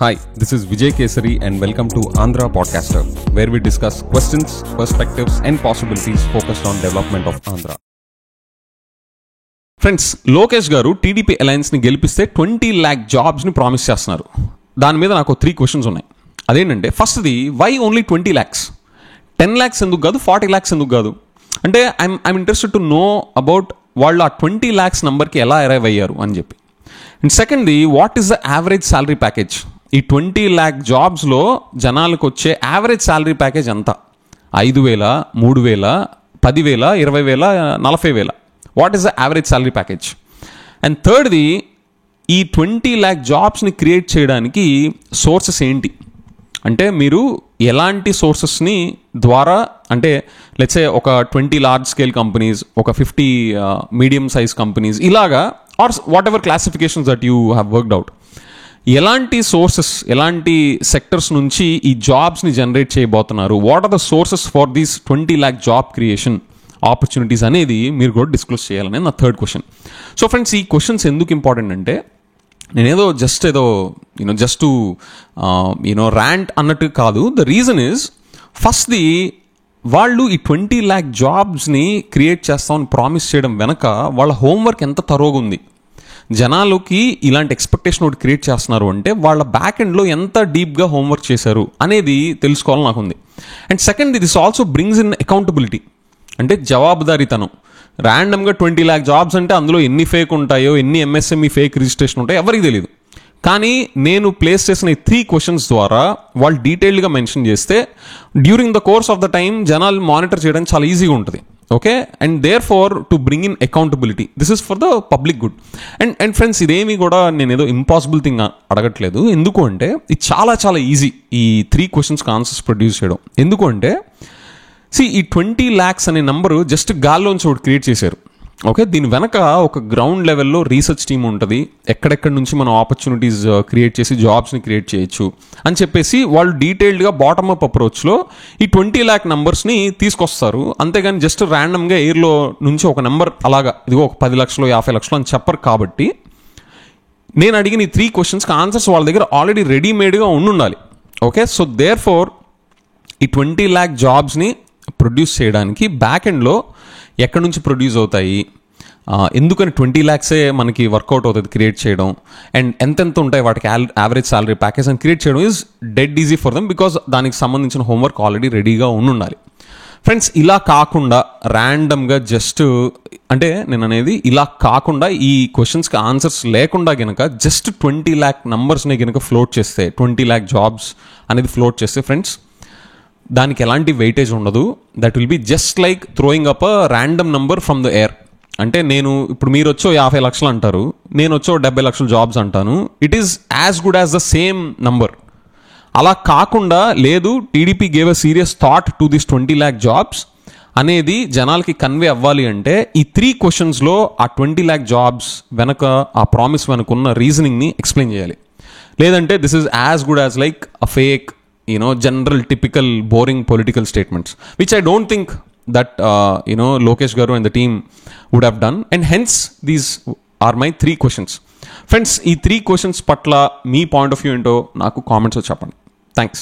Hi, this is Vijay Kesari and welcome to Andhra Podcaster, where we discuss questions, perspectives and possibilities focused on development of Andhra. Friends, Lokesh గారు TDP అలయన్స్ని గెలిపిస్తే 20 lakh జాబ్స్ని promise చేస్తున్నారు. దాని మీద నాకు 3 questions ఉన్నాయి. అదేంటంటే ఫస్ట్ది, వై ఓన్లీ 20 lakhs? 10 lakhs ఎందుకు కాదు, 40 lakhs ఎందుకు కాదు? అంటే I'm interested to know about వాళ్ళు ఆ 20 lakhs నెంబర్కి ఎలా అరైవ్ అయ్యారు అని చెప్పి. అండ్ సెకండ్ది, what is the average salary package? ఈ 20 lakh జాబ్స్లో జనాలకు వచ్చే యావరేజ్ శాలరీ ప్యాకేజ్ ఎంత? 5,000, 3,000, 10,000, 20,000, 40,000? What is the average salary package? And థర్డ్ది, ఈ 20 lakh జాబ్స్ని క్రియేట్ చేయడానికి సోర్సెస్ ఏంటి? అంటే మీరు ఎలాంటి సోర్సెస్ని ద్వారా, అంటే లెట్స్ సే ఒక 20 లార్జ్ స్కేల్ కంపెనీస్, ఒక 50 మీడియం సైజ్ కంపెనీస్, ఇలాగా or whatever classifications that you have worked out, ఎలాంటి సోర్సెస్, ఎలాంటి సెక్టర్స్ నుంచి ఈ జాబ్స్ని జనరేట్ చేయబోతున్నారు? What are the sources for these 20 lakh job creation opportunities అనేది మీరు కూడా డిస్క్లోజ్ చేయాలనేది నా థర్డ్ క్వశ్చన్. సో ఫ్రెండ్స్, ఈ క్వశ్చన్స్ ఎందుకు ఇంపార్టెంట్ అంటే, నేనేదో జస్ట్ టు ర్యాంట్ అన్నట్టు కాదు. ద రీజన్ ఈజ్, ఫస్ట్ది, వాళ్ళు ఈ 20 lakh జాబ్స్ని క్రియేట్ చేస్తామని ప్రామిస్ చేయడం వెనక వాళ్ళ హోంవర్క్ ఎంత తరోగా ఉంది. జనాలకి ఇలాంటి ఎక్స్పెక్టేషన్ ఒకటి క్రియేట్ చేస్తున్నారు అంటే వాళ్ళ బ్యాక్ ఎండ్లో ఎంత డీప్గా హోంవర్క్ చేశారు అనేది తెలుసుకోవాలని నాకు ఉంది. And second, this also brings in accountability, అంటే జవాబుదారీతనం. ర్యాండమ్గా 20 lakh జాబ్స్ అంటే అందులో ఎన్ని ఫేక్ ఉంటాయో, ఎన్ని ఎంఎస్ఎంఈ ఫేక్ రిజిస్ట్రేషన్ ఉంటాయో ఎవరికి తెలియదు. కానీ నేను ప్లేస్ చేసిన ఈ 3 questions ద్వారా వాళ్ళు డీటెయిల్డ్గా మెన్షన్ చేస్తే during the course of the time జనాలు మానిటర్ చేయడానికి చాలా ఈజీగా ఉంటుంది. Okay, and therefore to bring in accountability, this is for the public good. And friends, ఇదేమీ కూడా నేను ఏదో ఇంపాసిబుల్ థింగ్ అడగట్లేదు. ఎందుకు అంటే ఇది చాలా చాలా ఈజీ ఈ 3 questions ఆన్సర్స్ ప్రొడ్యూస్ చేయడం. ఎందుకు అంటే ఈ 20 lakhs అనే నెంబరు జస్ట్ గాల్లోంచి ఒకటి క్రియేట్ చేశారు. ఓకే, దీని వెనక ఒక గ్రౌండ్ లెవెల్లో రీసెర్చ్ టీమ్ ఉంటుంది. ఎక్కడెక్కడి నుంచి మనం ఆపర్చునిటీస్ క్రియేట్ చేసి జాబ్స్ని క్రియేట్ చేయొచ్చు అని చెప్పేసి వాళ్ళు డీటెయిల్డ్గా బాటమ్ అప్ అప్రోచ్లో ఈ 20 lakh నెంబర్స్ని తీసుకొస్తారు. అంతేగాని జస్ట్ ర్యాండమ్గా ఎయిర్లో నుంచి ఒక నెంబర్ అలాగా ఇదిగో ఒక 10 లక్షలు 50 లక్షలు అని చెప్పరు. కాబట్టి నేను అడిగిన ఈ 3 questions ఆన్సర్స్ వాళ్ళ దగ్గర ఆల్రెడీ రెడీమేడ్గా ఉండాలి. ఓకే, సో దేర్ ఫోర్ ఈ 20 lakh జాబ్స్ని ప్రొడ్యూస్ చేయడానికి బ్యాక్ ఎండ్లో ఎక్కడి నుంచి ప్రొడ్యూస్ అవుతాయి, ఎందుకని 20 lakhs మనకి వర్కౌట్ అవుతుంది క్రియేట్ చేయడం, అండ్ ఎంతెంత ఉంటాయి వాటికి యావరేజ్ శాలరీ ప్యాకేజ్ అని క్రియేట్ చేయడం is dead easy for them, because దానికి సంబంధించిన హోంవర్క్ ఆల్రెడీ రెడీగా ఉండాలి. ఫ్రెండ్స్, ఇలా కాకుండా ర్యాండమ్గా జస్ట్, అంటే నేను అనేది ఇలా కాకుండా ఈ క్వశ్చన్స్కి ఆన్సర్స్ లేకుండా గనక జస్ట్ 20 lakh నంబర్స్ని గనక ఫ్లోట్ చేస్తే, 20 lakh జాబ్స్ అనేది ఫ్లోట్ చేస్తే ఫ్రెండ్స్, దానికి ఎలాంటి వెయిటేజ్ ఉండదు. That will be just like throwing up a random number from the air. అంటే నేను ఇప్పుడు మీరు వచ్చో 50 లక్షలు అంటారు, నేను వచ్చో 70 లక్షల జాబ్స్ అంటాను. It is as good as the same number. అలా కాకుండా లేదు, TDP gave a serious thought to this 20 lakh jobs అనేది జనాలకి కన్వే అవ్వాలి అంటే ఈ 3 questions ఆ 20 lakh జాబ్స్ వెనక, ఆ ప్రామిస్ వెనక ఉన్న రీజనింగ్ని ఎక్స్ప్లెయిన్ చేయాలి. లేదంటే this is as good as like a fake, general typical boring political statements, which I don't think that Lokesh Garu and the team would have done, and hence these are my 3 questions. Friends, ee 3 questions patla mee point of view ento naaku comments lo cheppandi. Thanks.